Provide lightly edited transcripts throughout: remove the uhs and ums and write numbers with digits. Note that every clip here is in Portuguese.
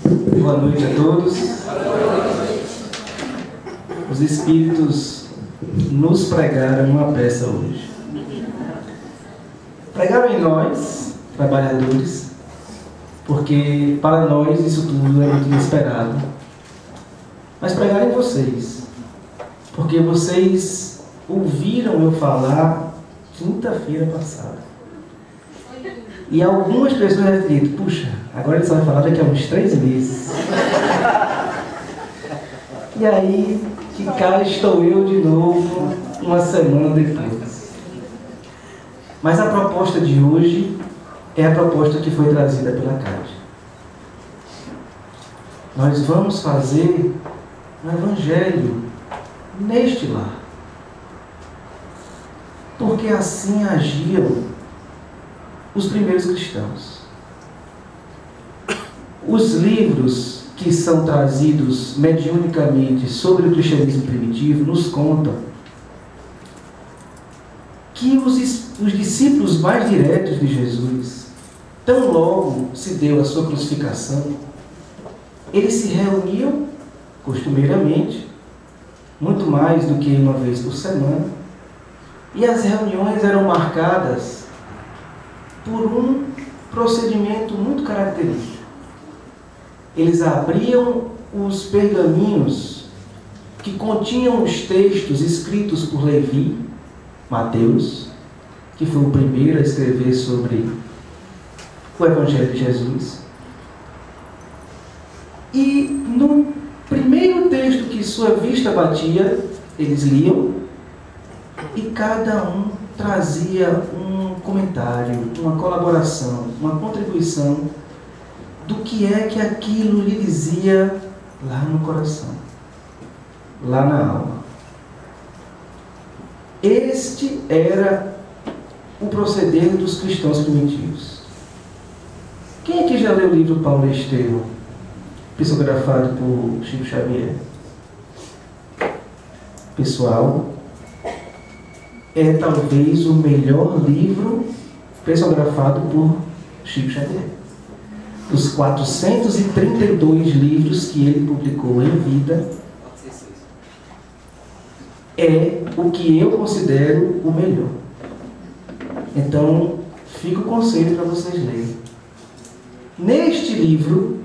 Boa noite a todos. Os Espíritos nos pregaram uma peça hoje. Pregaram em nós, trabalhadores, porque para nós isso tudo é muito inesperado. Mas pregaram em vocês, porque vocês ouviram eu falar quinta-feira passada. E algumas pessoas devem ter dito, puxa, agora ele só vai falar daqui a uns 3 meses. E aí, que cá estou eu de novo, uma semana depois. Mas a proposta de hoje é a proposta que foi trazida pela Cátia. Nós vamos fazer um evangelho neste lar. Porque assim agiam os primeiros cristãos. Os livros que são trazidos mediunicamente sobre o cristianismo primitivo nos contam que os discípulos mais diretos de Jesus, tão logo se deu a sua crucificação, eles se reuniam costumeiramente, muito mais do que uma vez por semana, e as reuniões eram marcadas por um procedimento muito característico. Eles abriam os pergaminhos que continham os textos escritos por Levi, Mateus, que foi o primeiro a escrever sobre o Evangelho de Jesus. E no primeiro texto que sua vista batia, eles liam, e cada um trazia um comentário, uma colaboração, uma contribuição do que é que aquilo lhe dizia lá no coração, lá na alma. Este era o proceder dos cristãos primitivos. Quem aqui já leu o livro Paulo e Estevão, psicografado por Chico Xavier? Pessoal, é talvez o melhor livro psicografado por Chico Xavier. Dos 432 livros que ele publicou em vida, é o que eu considero o melhor. Então, fica o conselho para vocês lerem. Neste livro,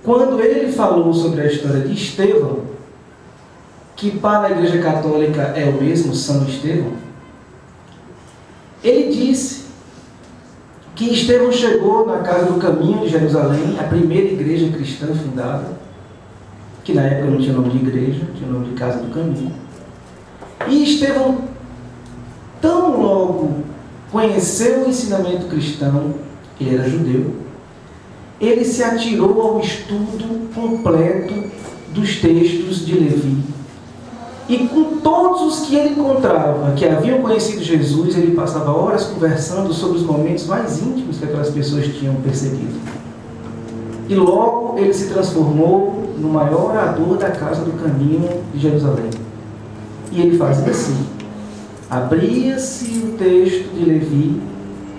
quando ele falou sobre a história de Estevão, que para a Igreja Católica é o mesmo São Estevão, ele disse que Estevão chegou na Casa do Caminho de Jerusalém, a primeira igreja cristã fundada, que na época não tinha nome de igreja, tinha nome de Casa do Caminho. E Estevão, tão logo conheceu o ensinamento cristão, ele era judeu, ele se atirou ao estudo completo dos textos de Levi. E com todos os que ele encontrava, que haviam conhecido Jesus, ele passava horas conversando sobre os momentos mais íntimos que aquelas pessoas tinham percebido. E logo ele se transformou no maior orador da Casa do Caminho de Jerusalém. E ele fazia assim: abria-se o texto de Levi,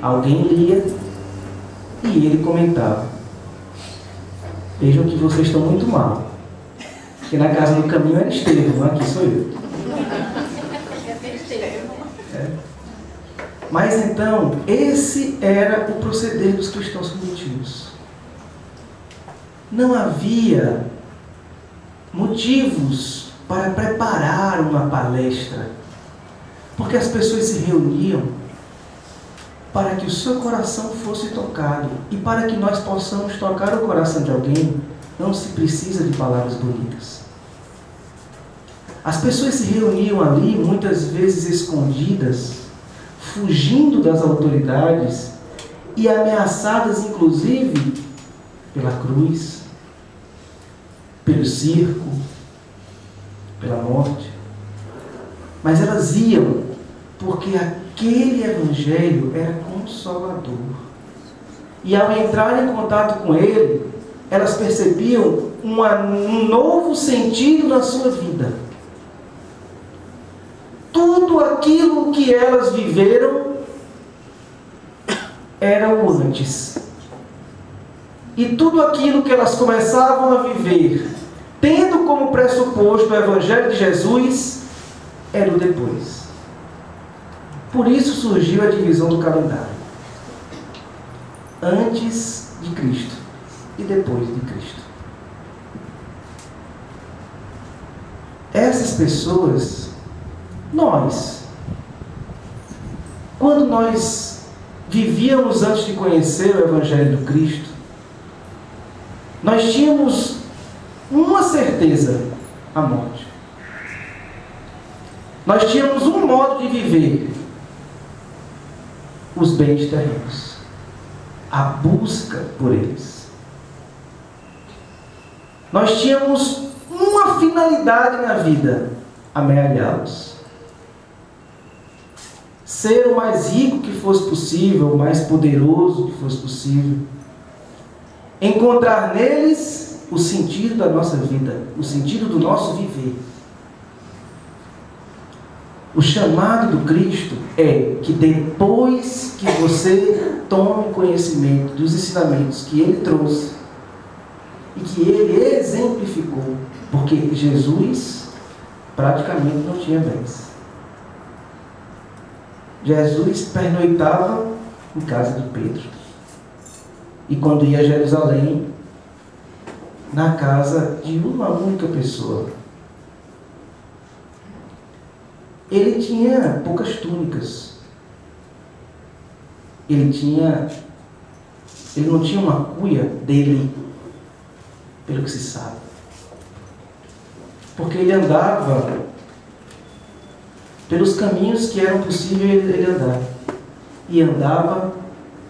alguém lia, e ele comentava. Vejam que vocês estão muito mal. Porque na Casa do Caminho era Estevão, aqui sou eu. É. Mas então, esse era o proceder dos cristãos primitivos. Não havia motivos para preparar uma palestra, porque as pessoas se reuniam para que o seu coração fosse tocado, e para que nós possamos tocar o coração de alguém, não se precisa de palavras bonitas. As pessoas se reuniam ali, muitas vezes escondidas, fugindo das autoridades e ameaçadas, inclusive, pela cruz, pelo circo, pela morte. Mas elas iam porque aquele evangelho era consolador. E ao entrar em contato com ele, elas percebiam um novo sentido na sua vida. Tudo aquilo que elas viveram era o antes. e tudo aquilo que elas começavam a viver, tendo como pressuposto o Evangelho de Jesus, era o depois. Por isso surgiu a divisão do calendário. Antes de Cristo e depois de Cristo. Essas pessoas, quando nós vivíamos antes de conhecer o Evangelho do Cristo, nós tínhamos uma certeza: a morte. Nós tínhamos um modo de viver: os bens terrenos, a busca por eles. Nós tínhamos uma finalidade na vida: amealhá-los. Ser o mais rico que fosse possível, o mais poderoso que fosse possível. Encontrar neles o sentido da nossa vida, o sentido do nosso viver. O chamado do Cristo é que depois que você tome conhecimento dos ensinamentos que Ele trouxe e que Ele exemplificou, porque Jesus praticamente não tinha bens. Jesus pernoitava em casa de Pedro. E quando ia a Jerusalém, na casa de uma única pessoa. Ele tinha poucas túnicas. Ele não tinha uma cuia dele, pelo que se sabe. Porque ele andava pelos caminhos que eram possíveis ele andar. E andava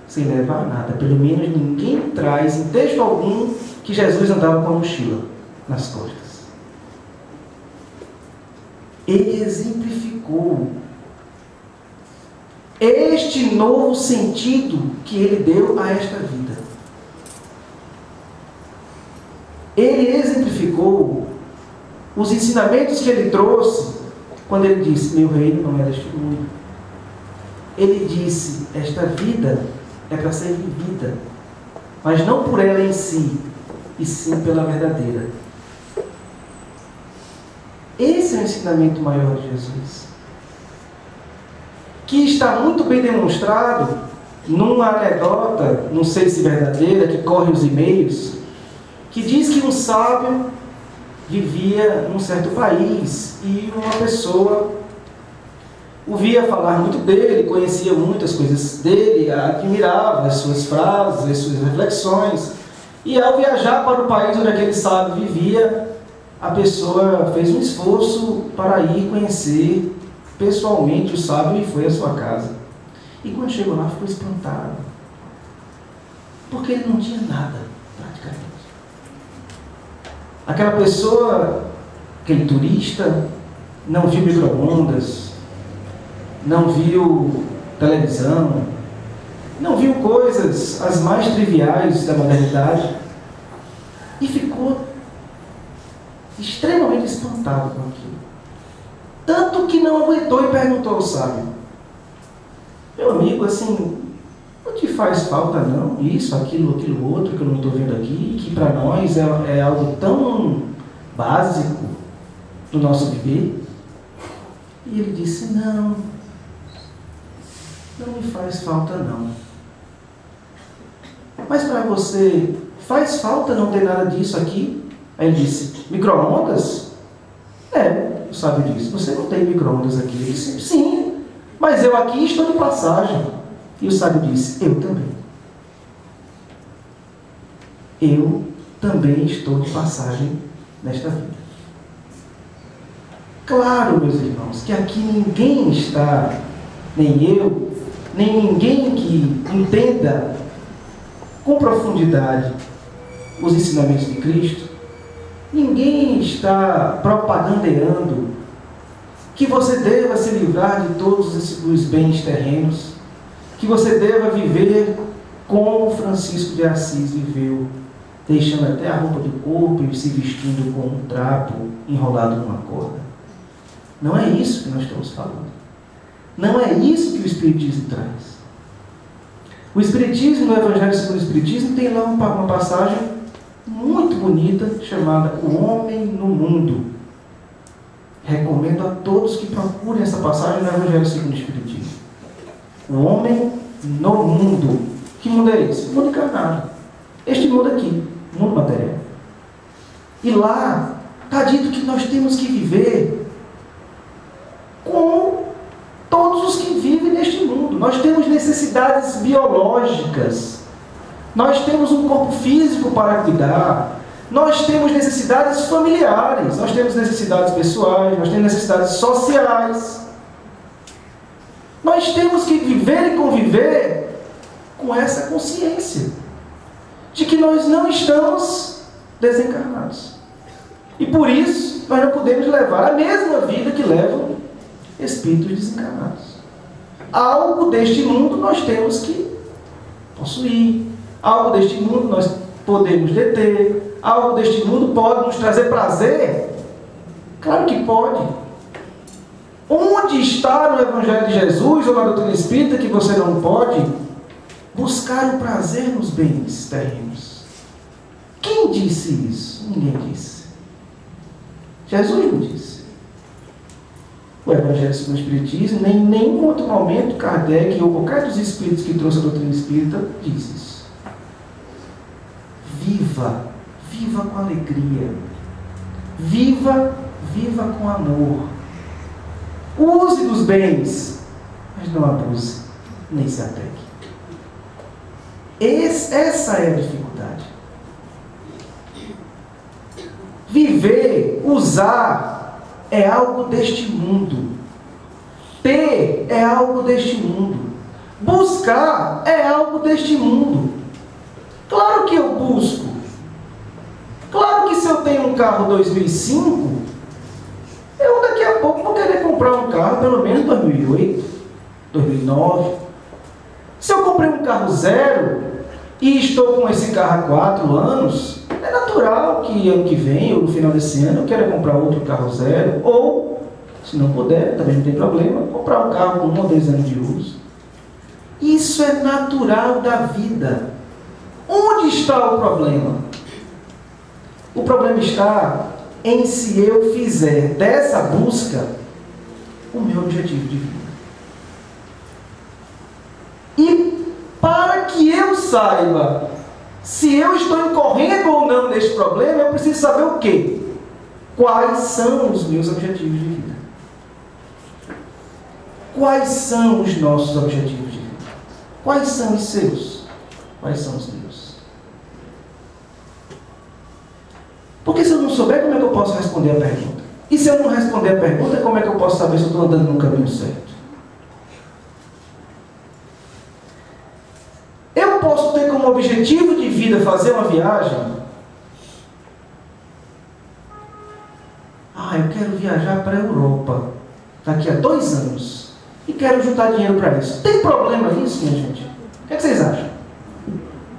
sem levar nada. Pelo menos ninguém traz em texto algum que Jesus andava com a mochila nas costas. Ele exemplificou este novo sentido que ele deu a esta vida. Ele exemplificou os ensinamentos que ele trouxe quando ele disse: meu reino não é deste mundo. Ele disse: esta vida é para ser vivida, mas não por ela em si, e sim pela verdadeira. Esse é o ensinamento maior de Jesus, que está muito bem demonstrado numa anedota, não sei se verdadeira, que corre os e-mails, que diz que um sábio vivia num certo país e uma pessoa ouvia falar muito dele, conhecia muitas coisas dele, admirava as suas frases, as suas reflexões, e ao viajar para o país onde aquele sábio vivia, a pessoa fez um esforço para ir conhecer pessoalmente o sábio e foi à sua casa. E quando chegou lá, ficou espantado, porque ele não tinha nada, praticamente. Aquela pessoa, aquele turista, não viu micro-ondas, não viu televisão, não viu coisas as mais triviais da modernidade, e ficou extremamente espantado com aquilo. Tanto que não aguentou e perguntou ao sábio: meu amigo, assim, não te faz falta não isso, aquilo outro que eu não estou vendo aqui, que para nós é algo tão básico do nosso viver? E ele disse: não me faz falta não. Mas para você, faz falta não ter nada disso aqui? Aí ele disse: micro-ondas? O sábio disse: você não tem micro-ondas aqui? Ele disse: sim, mas eu aqui estou de passagem. E o sábio disse: eu também. Eu também estou de passagem nesta vida. Claro, meus irmãos, que aqui ninguém está, nem eu, nem ninguém que entenda com profundidade os ensinamentos de Cristo, ninguém está propagandeando que você deva se livrar de todos os bens terrenos, que você deva viver como Francisco de Assis viveu, deixando até a roupa do corpo e se vestindo com um trapo enrolado numa corda. Não é isso que nós estamos falando. Não é isso que o Espiritismo traz. O Espiritismo, no Evangelho segundo o Espiritismo, tem lá uma passagem muito bonita chamada O Homem no Mundo. Recomendo a todos que procurem essa passagem no Evangelho segundo o Espiritismo. O homem no mundo. Que mundo é esse? O mundo encarnado. Este mundo aqui, o mundo material. E lá está dito que nós temos que viver como todos os que vivem neste mundo. Nós temos necessidades biológicas. Nós temos um corpo físico para cuidar. Nós temos necessidades familiares. Nós temos necessidades pessoais. Nós temos necessidades sociais. Nós temos que viver e conviver com essa consciência de que nós não estamos desencarnados. E por isso, nós não podemos levar a mesma vida que levam espíritos desencarnados. Algo deste mundo nós temos que possuir. Algo deste mundo nós podemos deter. Algo deste mundo pode nos trazer prazer? Claro que pode. Onde está no Evangelho de Jesus ou na doutrina espírita que você não pode buscar o prazer nos bens terrenos? Quem disse isso? Ninguém disse. Jesus não disse. O Evangelho segundo o Espiritismo, nem em nenhum outro momento Kardec ou qualquer dos espíritos que trouxe a doutrina espírita diz isso. Viva, viva com alegria. Viva, viva com amor. Use dos bens, mas não abuse, nem se apegue. Essa é a dificuldade. Viver, usar, é algo deste mundo. Ter é algo deste mundo. Buscar é algo deste mundo. Claro que eu busco. Claro que se eu tenho um carro 2005, eu daqui a pouco vou querer comprar um carro pelo menos 2008, 2009. Se eu comprei um carro zero e estou com esse carro há 4 anos, é natural que ano que vem ou no final desse ano eu queira comprar outro carro zero, ou, se não puder, também não tem problema, comprar um carro com 1 ou 2 anos de uso. Isso é natural da vida. Onde está o problema? O problema está em se eu fizer dessa busca o meu objetivo de vida. E para que eu saiba se eu estou incorrendo ou não neste problema, eu preciso saber o quê? Quais são os meus objetivos de vida? Quais são os nossos objetivos de vida? Quais são os seus? Quais são os meus? Porque se eu não souber, como é que eu posso responder a pergunta? E se eu não responder a pergunta, como é que eu posso saber se eu estou andando no caminho certo? Eu posso ter como objetivo de vida fazer uma viagem? Eu quero viajar para a Europa daqui a 2 anos e quero juntar dinheiro para isso. Tem problema nisso, minha gente? O que vocês acham?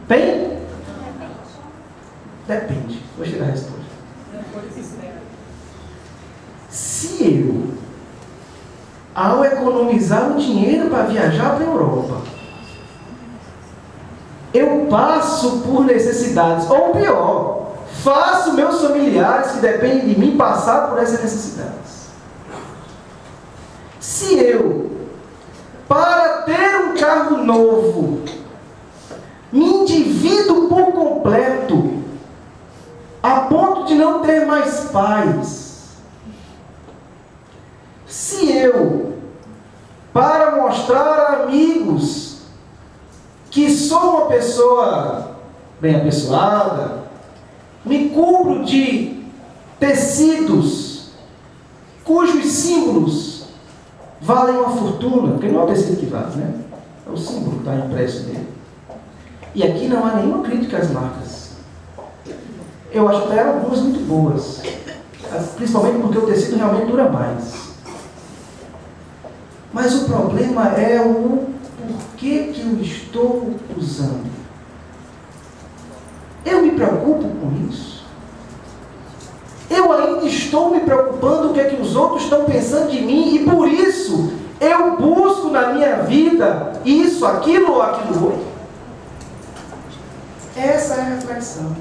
Tem? Depende. Vou tirar a resposta. Se eu, ao economizar o dinheiro para viajar para a Europa, eu passo por necessidades, ou pior, faço meus familiares que dependem de mim passar por essas necessidades. Se eu, para ter um carro novo, me endivido por completo, a ponto de não ter mais paz. Se eu, para mostrar a amigos que sou uma pessoa bem apessoada, me cubro de tecidos cujos símbolos valem uma fortuna, porque não é o tecido que vale, né? É o símbolo que está impresso nele. E aqui não há nenhuma crítica às marcas. Eu acho até algumas muito boas, principalmente porque o tecido realmente dura mais. Mas o problema é o porquê que eu estou usando. Eu me preocupo com isso? Eu ainda estou me preocupando com o que é que os outros estão pensando de mim e por isso eu busco na minha vida isso, aquilo ou aquilo outro? Essa é a reflexão.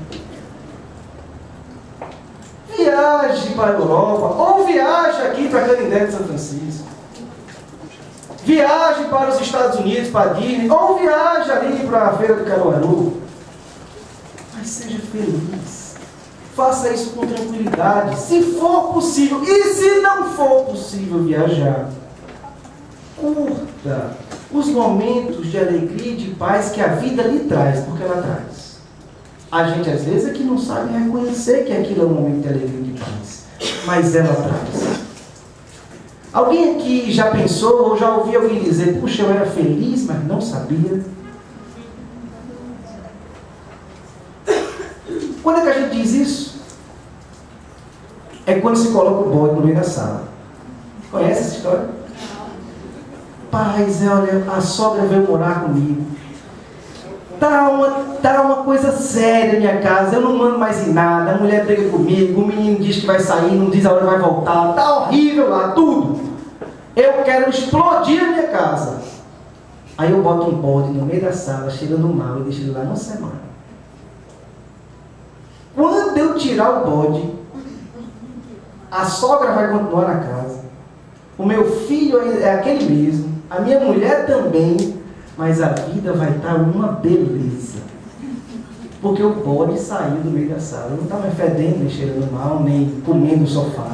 Viaje para a Europa, ou viaje aqui para Canindé de São Francisco. Viaje para os Estados Unidos, para a Disney, ou viaje ali para a Feira de Caruaru. Mas seja feliz. Faça isso com tranquilidade, se for possível. E se não for possível viajar, curta os momentos de alegria e de paz que a vida lhe traz, porque ela traz. A gente às vezes é que não sabe reconhecer que aquilo é um momento de alegria e de paz, mas ela traz. Alguém aqui já pensou ou já ouviu alguém dizer: puxa, eu era feliz, mas não sabia? Quando é que a gente diz isso? É quando se coloca o bode no meio da sala. Conhece essa história? Paz, olha, a sogra veio morar comigo. Tá uma coisa séria na minha casa, eu não mando mais em nada, a mulher briga comigo, o menino diz que vai sair, não diz a hora que vai voltar, tá horrível lá, tudo. Eu quero explodir a minha casa. Aí eu boto um bode no meio da sala, cheirando mal, e deixo ele lá uma semana. Quando eu tirar o bode, a sogra vai continuar na casa, o meu filho é aquele mesmo, a minha mulher também, mas a vida vai estar uma beleza. Porque o bode saiu do meio da sala. Eu não estava fedendo, nem cheirando mal, nem comendo no sofá.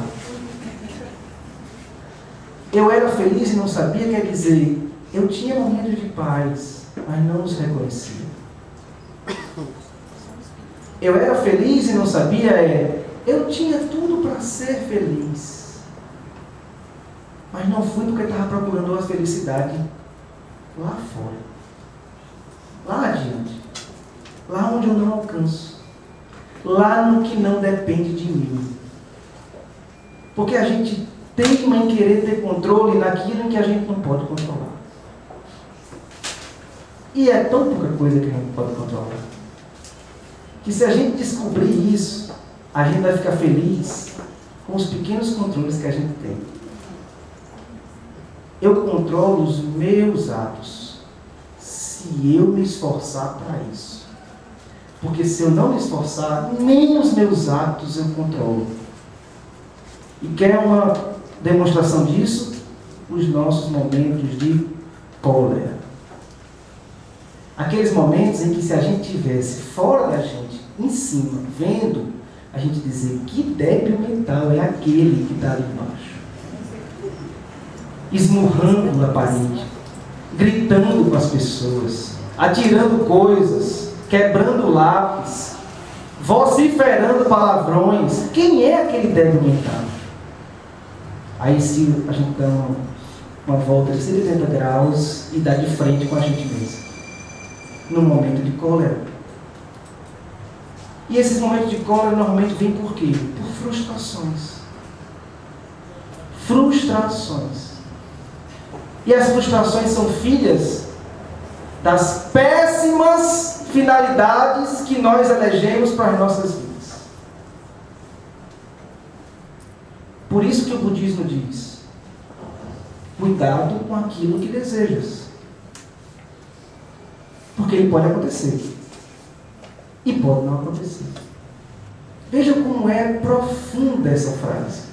Eu era feliz e não sabia, quer dizer, eu tinha momentos de paz, mas não os reconhecia. Eu era feliz e não sabia, eu tinha tudo para ser feliz. Mas não fui porque estava procurando a felicidade lá fora, lá adiante, lá onde eu não alcanço, lá no que não depende de mim. Porque a gente teima em querer ter controle naquilo em que a gente não pode controlar. E é tão pouca coisa que a gente não pode controlar, que se a gente descobrir isso, a gente vai ficar feliz com os pequenos controles que a gente tem. Eu controlo os meus atos, se eu me esforçar para isso. Porque se eu não me esforçar, nem os meus atos eu controlo. E quer uma demonstração disso? Os nossos momentos de cólera. Aqueles momentos em que, se a gente estivesse fora da gente, em cima, vendo, a gente dizer: que débil mental é aquele que está ali embaixo, esmurrando na parede, gritando com as pessoas, atirando coisas, quebrando lápis, vociferando palavrões. Quem é aquele débil mental? Aí se a gente dá uma volta de 180 graus e dá de frente com a gente mesmo, num momento de cólera. E esses momentos de cólera normalmente vêm por quê? Por frustrações. Frustrações. E as frustrações são filhas das péssimas finalidades que nós elegemos para as nossas vidas. Por isso que o budismo diz: cuidado com aquilo que desejas. Porque ele pode acontecer. E pode não acontecer. Veja como é profunda essa frase.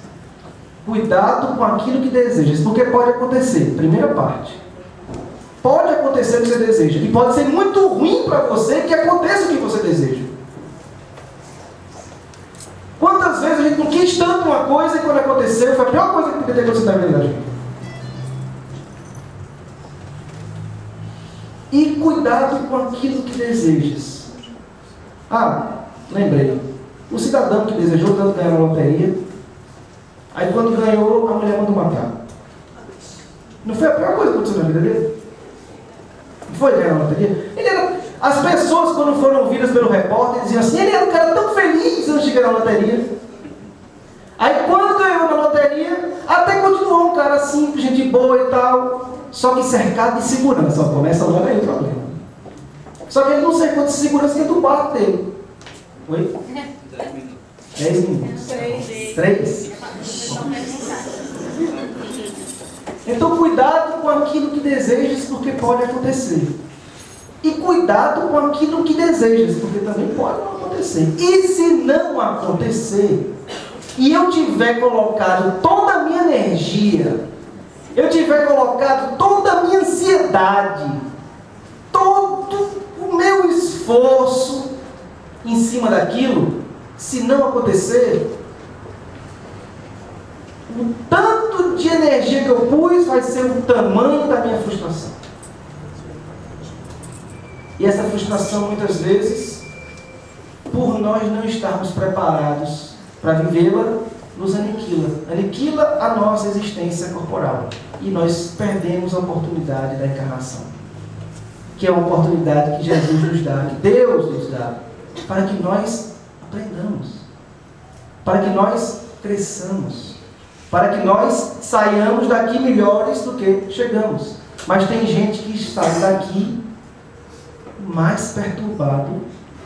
Cuidado com aquilo que desejas, porque pode acontecer. Primeira parte. Pode acontecer o que você deseja. E pode ser muito ruim para você que aconteça o que você deseja. Quantas vezes a gente não quis tanto uma coisa e quando aconteceu foi a pior coisa que podia ter acontecido na vida da gente. E cuidado com aquilo que desejas. Lembrei. O cidadão que desejou tanto ganhar na loteria, aí quando ganhou, a mulher mandou matar. Não foi a pior coisa que aconteceu na vida dele? Não foi ganhar na loteria? As pessoas, quando foram ouvidas pelo repórter, diziam assim: ele era um cara tão feliz antes de ganhar na loteria. Aí quando ganhou na loteria, até continuou um cara simples, gente boa e tal, só que cercado de segurança. Começa logo aí o problema. Só que ele não cercou de segurança dentro do quarto dele. Oi? 10 minutos. 3? Então cuidado com aquilo que desejas, porque pode acontecer. E cuidado com aquilo que desejas, porque também pode não acontecer. E se não acontecer, e eu tiver colocado toda a minha energia, eu tiver colocado toda a minha ansiedade, todo o meu esforço em cima daquilo, se não acontecer, o tanto de energia que eu pus vai ser o tamanho da minha frustração. E essa frustração, muitas vezes, por nós não estarmos preparados para vivê-la, nos aniquila. Aniquila a nossa existência corporal. E nós perdemos a oportunidade da encarnação, que é uma oportunidade que Jesus nos dá, que Deus nos dá, para que nós aprendamos, para que nós cresçamos, para que nós saiamos daqui melhores do que chegamos. Mas tem gente que sai daqui mais perturbado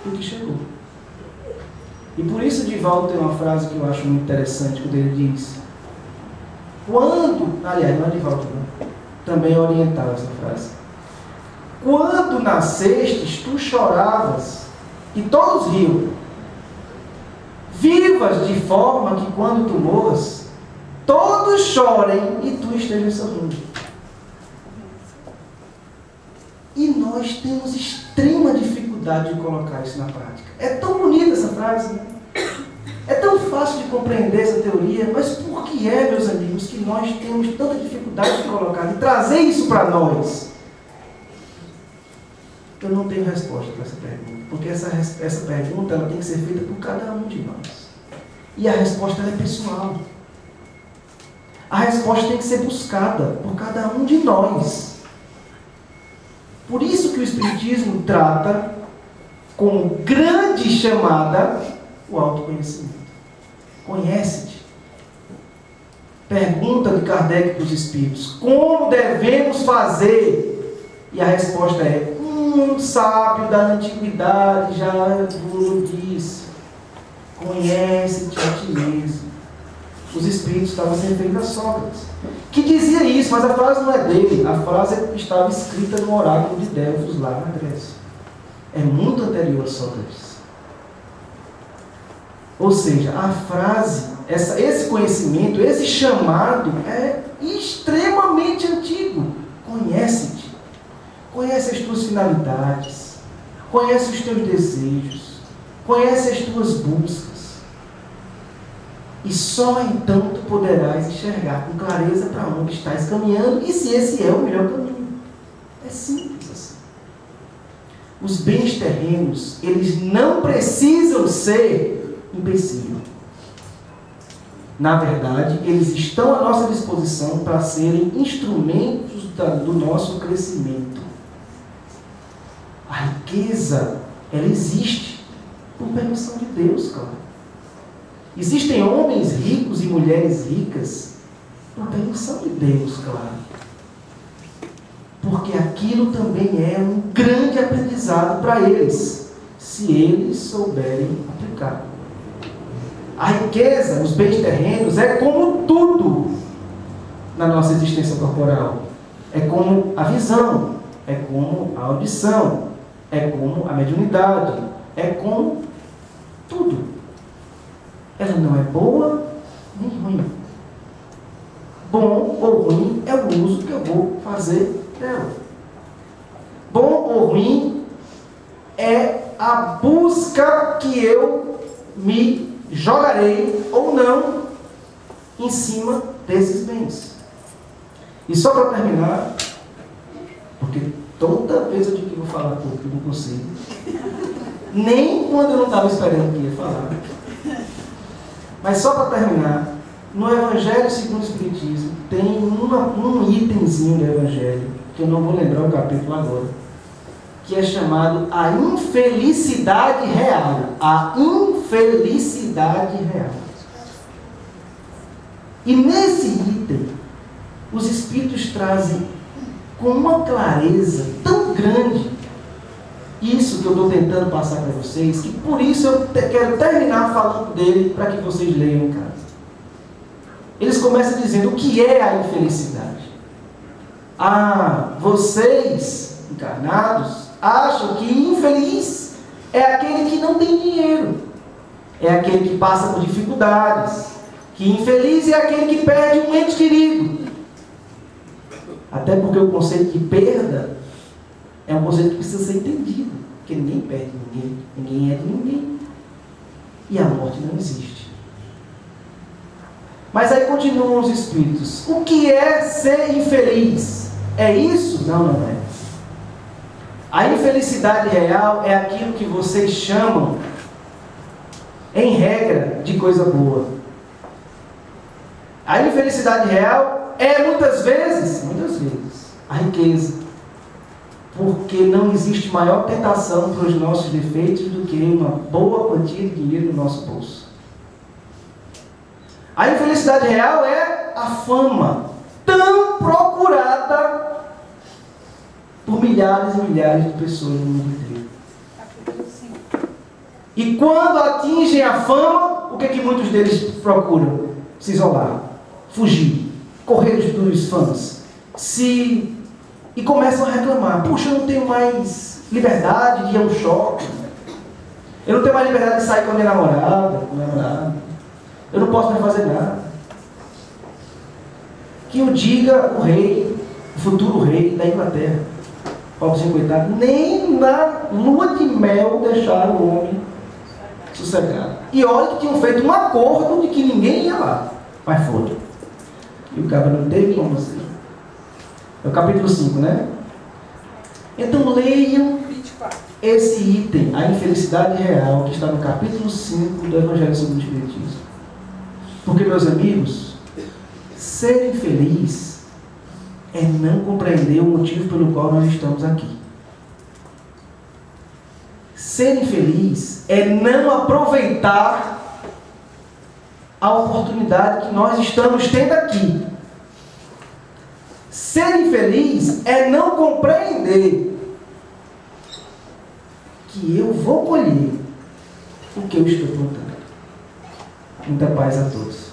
do que chegou. E por isso Divaldo tem uma frase que eu acho muito interessante, quando ele diz: aliás, não é Divaldo não, também é oriental essa frase. Quando nascestes, tu choravas e todos riam. Vivas de forma que quando tu morras, todos chorem e tu estejas sorrindo. E nós temos extrema dificuldade de colocar isso na prática. É tão bonita essa frase, né? É tão fácil de compreender essa teoria, mas por que é, meus amigos, que nós temos tanta dificuldade de colocar, de trazer isso para nós? Eu não tenho resposta para essa pergunta, porque essa pergunta ela tem que ser feita por cada um de nós. E a resposta é pessoal. A resposta tem que ser buscada por cada um de nós. Por isso que o Espiritismo trata como grande chamada o autoconhecimento. Conhece-te. Pergunta de Kardec para os Espíritos: como devemos fazer? E a resposta é: um sábio da antiguidade já vos disse, conhece-te a ti mesmo. Os Espíritos estavam se referindo a Sócrates, que dizia isso, mas a frase não é dele. A frase estava escrita no oráculo de Delfos, lá na Grécia. É muito anterior a Sócrates. Ou seja, a frase, esse conhecimento, esse chamado é extremamente antigo. Conhece-te. Conhece as tuas finalidades. Conhece os teus desejos. Conhece as tuas buscas. E só então tu poderás enxergar com clareza para onde estás caminhando e se esse é o melhor caminho. É simples assim. Os bens terrenos, eles não precisam ser empecilho. Na verdade, eles estão à nossa disposição para serem instrumentos do nosso crescimento. A riqueza, ela existe por permissão de Deus, claro. Existem homens ricos e mulheres ricas por permissão de Deus, claro. Porque aquilo também é um grande aprendizado para eles, se eles souberem aplicar. A riqueza, os bens terrenos, é como tudo na nossa existência corporal. É como a visão, é como a audição, é como a mediunidade, é como tudo. Ela não é boa nem ruim. Bom ou ruim é o uso que eu vou fazer dela. Bom ou ruim é a busca que eu me jogarei ou não em cima desses bens. E só para terminar, porque toda vez eu digo que vou falar pouco, eu não consigo. Nem quando eu não estava esperando que ia falar. Mas só para terminar, no Evangelho segundo o Espiritismo, tem um itemzinho do Evangelho, que eu não vou lembrar o capítulo agora, que é chamado a infelicidade real. A infelicidade real. E nesse item, os Espíritos trazem com uma clareza tão grande isso que eu estou tentando passar para vocês, que por isso eu quero terminar falando dele para que vocês leiam em casa. Eles começam dizendo o que é a infelicidade. Ah, vocês, encarnados, acham que infeliz é aquele que não tem dinheiro, é aquele que passa por dificuldades, que infeliz é aquele que perde um ente querido. Até porque o conceito de perda é um conceito que precisa ser entendido, porque ninguém perde ninguém, ninguém é de ninguém, e a morte não existe. Mas aí continuam os espíritos. O que é ser infeliz? É isso? Não, não é. A infelicidade real é aquilo que vocês chamam, em regra, de coisa boa. A infelicidade real é muitas vezes, a riqueza. Porque não existe maior tentação para os nossos defeitos do que uma boa quantia de dinheiro no nosso bolso. A infelicidade real é a fama, tão procurada por milhares e milhares de pessoas no mundo inteiro. E quando atingem a fama, o que é que muitos deles procuram? Se isolar, fugir, correr dos fãs, e começam a reclamar. Puxa, eu não tenho mais liberdade de ir ao shopping, eu não tenho mais liberdade de sair com a minha namorada, com o meu namorado, eu não posso mais fazer nada. Que o diga o rei, o futuro rei da Inglaterra, pobrezinho coitado, nem na lua de mel deixaram o homem sossegado. E olha que tinham feito um acordo de que ninguém ia lá, mas foram. E o cara não teve como ser. É o capítulo 5, né? Então leiam esse item, a infelicidade real, que está no capítulo 5 do Evangelho segundo o Espiritismo. Porque, meus amigos, ser infeliz é não compreender o motivo pelo qual nós estamos aqui. Ser infeliz é não aproveitar a oportunidade que nós estamos tendo aqui. Ser infeliz é não compreender que eu vou colher o que eu estou plantando. Muita paz a todos.